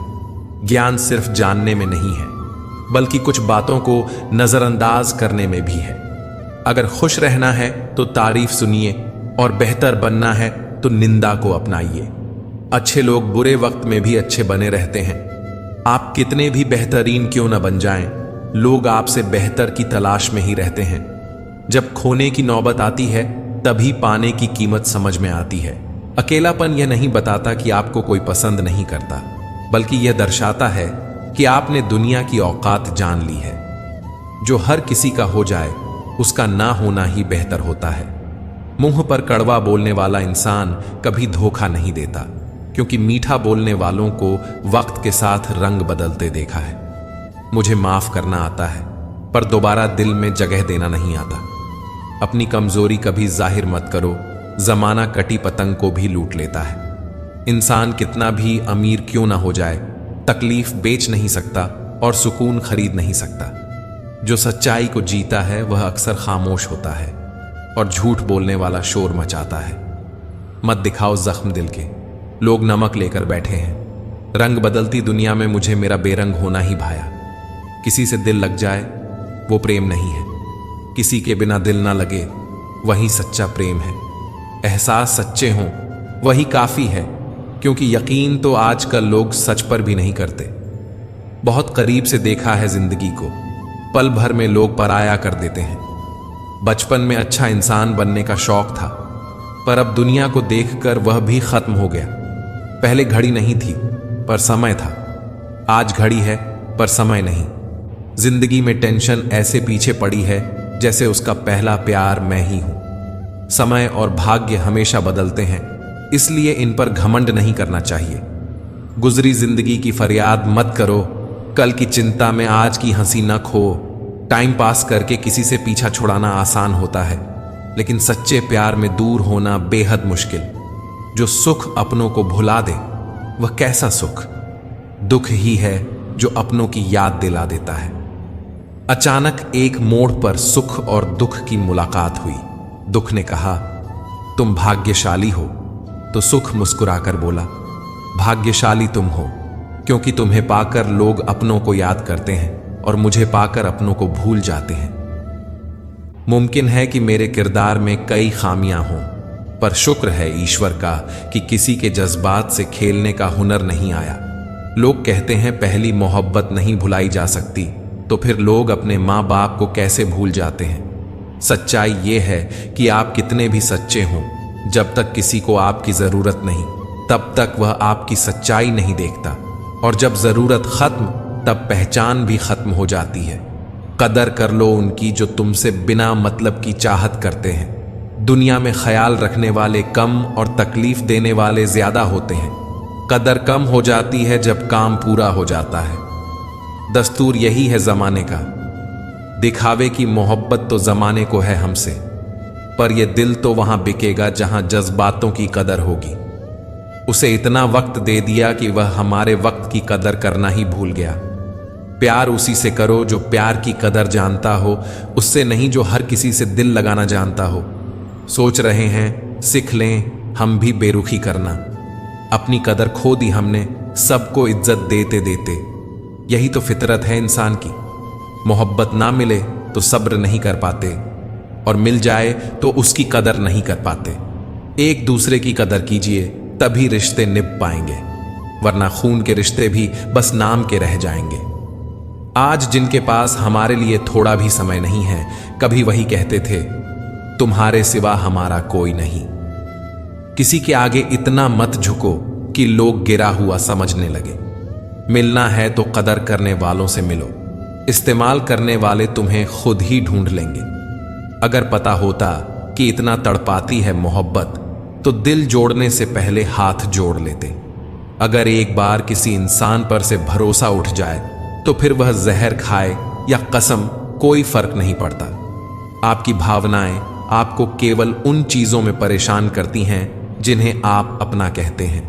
ज्ञान सिर्फ जानने में नहीं है, बल्कि कुछ बातों को नजरअंदाज करने में भी है। अगर खुश रहना है तो तारीफ सुनिए, और बेहतर बनना है तो निंदा को अपनाइए। अच्छे लोग बुरे वक्त में भी अच्छे बने रहते हैं। आप कितने भी बेहतरीन क्यों न बन जाएं, लोग आपसे बेहतर की तलाश में ही रहते हैं। जब खोने की नौबत आती है तभी पाने की कीमत समझ में आती है। अकेलापन यह नहीं बताता कि आपको कोई पसंद नहीं करता, बल्कि यह दर्शाता है कि आपने दुनिया की औकात जान ली है। जो हर किसी का हो जाए उसका ना होना ही बेहतर होता है। मुंह पर कड़वा बोलने वाला इंसान कभी धोखा नहीं देता, क्योंकि मीठा बोलने वालों को वक्त के साथ रंग बदलते देखा है। मुझे माफ करना आता है, पर दोबारा दिल में जगह देना नहीं आता। अपनी कमजोरी कभी जाहिर मत करो, जमाना कटी पतंग को भी लूट लेता है। इंसान कितना भी अमीर क्यों ना हो जाए, तकलीफ बेच नहीं सकता और सुकून खरीद नहीं सकता। जो सच्चाई को जीता है वह अक्सर खामोश होता है, और झूठ बोलने वाला शोर मचाता है। मत दिखाओ जख्म दिल के, लोग नमक लेकर बैठे हैं। रंग बदलती दुनिया में मुझे मेरा बेरंग होना ही भाया। किसी से दिल लग जाए वो प्रेम नहीं है, किसी के बिना दिल ना लगे वही सच्चा प्रेम है। एहसास सच्चे हों वही काफी है, क्योंकि यकीन तो आजकल लोग सच पर भी नहीं करते। बहुत करीब से देखा है जिंदगी को, पल भर में लोग पराया कर देते हैं। बचपन में अच्छा इंसान बनने का शौक था, पर अब दुनिया को देखकर वह भी खत्म हो गया। पहले घड़ी नहीं थी पर समय था, आज घड़ी है पर समय नहीं। जिंदगी में टेंशन ऐसे पीछे पड़ी है जैसे उसका पहला प्यार मैं ही हूं। समय और भाग्य हमेशा बदलते हैं, इसलिए इन पर घमंड नहीं करना चाहिए। गुजरी जिंदगी की फरियाद मत करो, कल की चिंता में आज की हंसी न खो। टाइम पास करके किसी से पीछा छुड़ाना आसान होता है, लेकिन सच्चे प्यार में दूर होना बेहद मुश्किल। जो सुख अपनों को भुला दे वह कैसा सुख। दुख ही है जो अपनों की याद दिला देता है। अचानक एक मोड़ पर सुख और दुख की मुलाकात हुई। दुख ने कहा, तुम भाग्यशाली हो, तो सुख मुस्कुराकर बोला, भाग्यशाली तुम हो, क्योंकि तुम्हें पाकर लोग अपनों को याद करते हैं और मुझे पाकर अपनों को भूल जाते हैं। मुमकिन है कि मेरे किरदार में कई खामियां हों, पर शुक्र है ईश्वर का कि किसी के जज्बात से खेलने का हुनर नहीं आया। लोग कहते हैं पहली मोहब्बत नहीं भुलाई जा सकती, तो फिर लोग अपने माँ बाप को कैसे भूल जाते हैं। सच्चाई ये है कि आप कितने भी सच्चे हों, जब तक किसी को आपकी जरूरत नहीं, तब तक वह आपकी सच्चाई नहीं देखता, और जब जरूरत खत्म तब पहचान भी खत्म हो जाती है। कदर कर लो उनकी जो तुमसे बिना मतलब की चाहत करते हैं। दुनिया में ख्याल रखने वाले कम और तकलीफ देने वाले ज्यादा होते हैं। कदर कम हो जाती है जब काम पूरा हो जाता है। दस्तूर यही है जमाने का, दिखावे की मोहब्बत तो जमाने को है हमसे, पर यह दिल तो वहां बिकेगा जहां जज्बातों की कदर होगी। उसे इतना वक्त दे दिया कि वह हमारे वक्त की कदर करना ही भूल गया। प्यार उसी से करो जो प्यार की कदर जानता हो, उससे नहीं जो हर किसी से दिल लगाना जानता हो। सोच रहे हैं सीख लें हम भी बेरुखी करना। अपनी कदर खो दी हमने सबको इज्जत देते देते। यही तो फितरत है इंसान की। मोहब्बत ना मिले तो सब्र नहीं कर पाते, और मिल जाए तो उसकी कदर नहीं कर पाते। एक दूसरे की कदर कीजिए, तभी रिश्ते निभ पाएंगे, वरना खून के रिश्ते भी बस नाम के रह जाएंगे। आज जिनके पास हमारे लिए थोड़ा भी समय नहीं है, कभी वही कहते थे, तुम्हारे सिवा हमारा कोई नहीं। किसी के आगे इतना मत झुको कि लोग गिरा हुआ समझने लगे। मिलना है तो कदर करने वालों से मिलो, इस्तेमाल करने वाले तुम्हें खुद ही ढूंढ लेंगे। अगर पता होता कि इतना तड़पाती है मोहब्बत, तो दिल जोड़ने से पहले हाथ जोड़ लेते। अगर एक बार किसी इंसान पर से भरोसा उठ जाए, तो फिर वह जहर खाए या कसम, कोई फर्क नहीं पड़ता। आपकी भावनाएं आपको केवल उन चीजों में परेशान करती हैं जिन्हें आप अपना कहते हैं।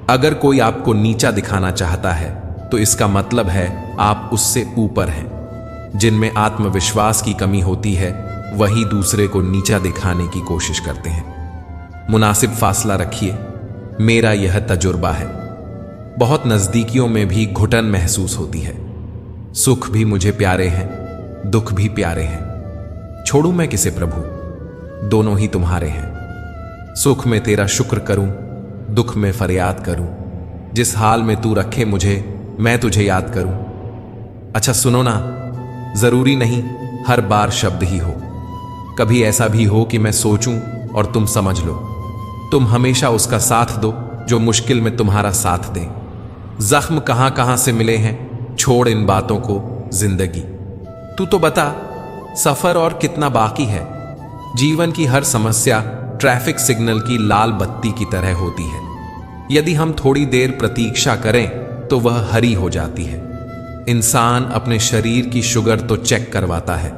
अगर कोई आपको नीचा दिखाना चाहता है, तो इसका मतलब है आप उससे ऊपर हैं। जिनमें आत्मविश्वास की कमी होती है, वही दूसरे को नीचा दिखाने की कोशिश करते हैं। मुनासिब फासला रखिए, मेरा यह तजुर्बा है। बहुत नजदीकियों में भी घुटन महसूस होती है। सुख भी मुझे प्यारे हैं, दुख भी प्यारे हैं। छोड़ूं मैं किसे प्रभु, दोनों ही तुम्हारे हैं। सुख में तेरा शुक्र करूं, दुख में फरियाद करूं। जिस हाल में तू रखे मुझे, मैं तुझे याद करूं। अच्छा सुनो ना, जरूरी नहीं हर बार शब्द ही हो। कभी ऐसा भी हो कि मैं सोचूं और तुम समझ लो। तुम हमेशा उसका साथ दो जो मुश्किल में तुम्हारा साथ दे। जख्म कहां कहां से मिले हैं, छोड़ इन बातों को जिंदगी। तू तो बता, सफर और कितना बाकी है। जीवन की हर समस्या ट्रैफिक सिग्नल की लाल बत्ती की तरह होती है। यदि हम थोड़ी देर प्रतीक्षा करें तो वह हरी हो जाती है। इंसान अपने शरीर की शुगर तो चेक करवाता है,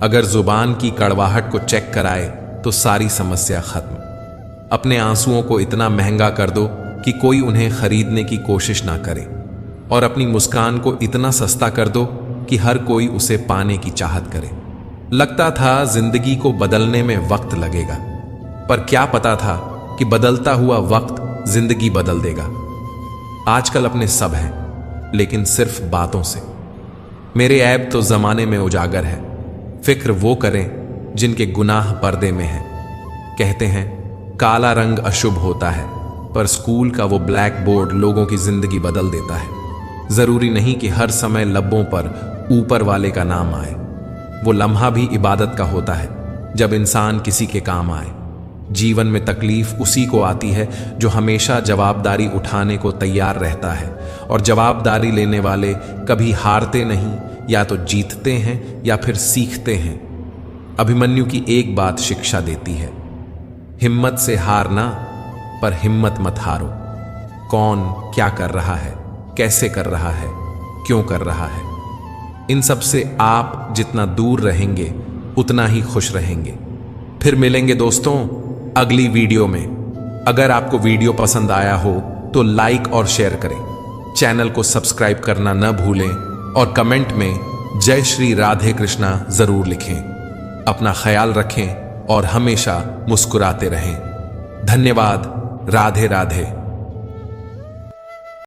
अगर जुबान की कड़वाहट को चेक कराए तो सारी समस्या खत्म। अपने आंसुओं को इतना महंगा कर दो कि कोई उन्हें खरीदने की कोशिश ना करे, और अपनी मुस्कान को इतना सस्ता कर दो कि हर कोई उसे पाने की चाहत करे। लगता था जिंदगी को बदलने में वक्त लगेगा, पर क्या पता था कि बदलता हुआ वक्त जिंदगी बदल देगा। आजकल अपने सब हैं, लेकिन सिर्फ बातों से। मेरे ऐब तो जमाने में उजागर है, फिक्र वो करें जिनके गुनाह पर्दे में हैं। कहते हैं काला रंग अशुभ होता है, पर स्कूल का वो ब्लैक बोर्ड लोगों की जिंदगी बदल देता है। जरूरी नहीं कि हर समय लब्बों पर ऊपर वाले का नाम आए। वो लम्हा भी इबादत का होता है जब इंसान किसी के काम आए। जीवन में तकलीफ उसी को आती है जो हमेशा जवाबदारी उठाने को तैयार रहता है, और जवाबदारी लेने वाले कभी हारते नहीं, या तो जीतते हैं या फिर सीखते हैं। अभिमन्यु की एक बात शिक्षा देती है, हिम्मत से हारना, पर हिम्मत मत हारो। कौन क्या कर रहा है, कैसे कर रहा है, क्यों कर रहा है, इन सब से आप जितना दूर रहेंगे उतना ही खुश रहेंगे। फिर मिलेंगे दोस्तों अगली वीडियो में। अगर आपको वीडियो पसंद आया हो तो लाइक और शेयर करें, चैनल को सब्सक्राइब करना न भूलें, और कमेंट में जय श्री राधे कृष्णा जरूर लिखें। अपना ख्याल रखें और हमेशा मुस्कुराते रहें। धन्यवाद। राधे राधे।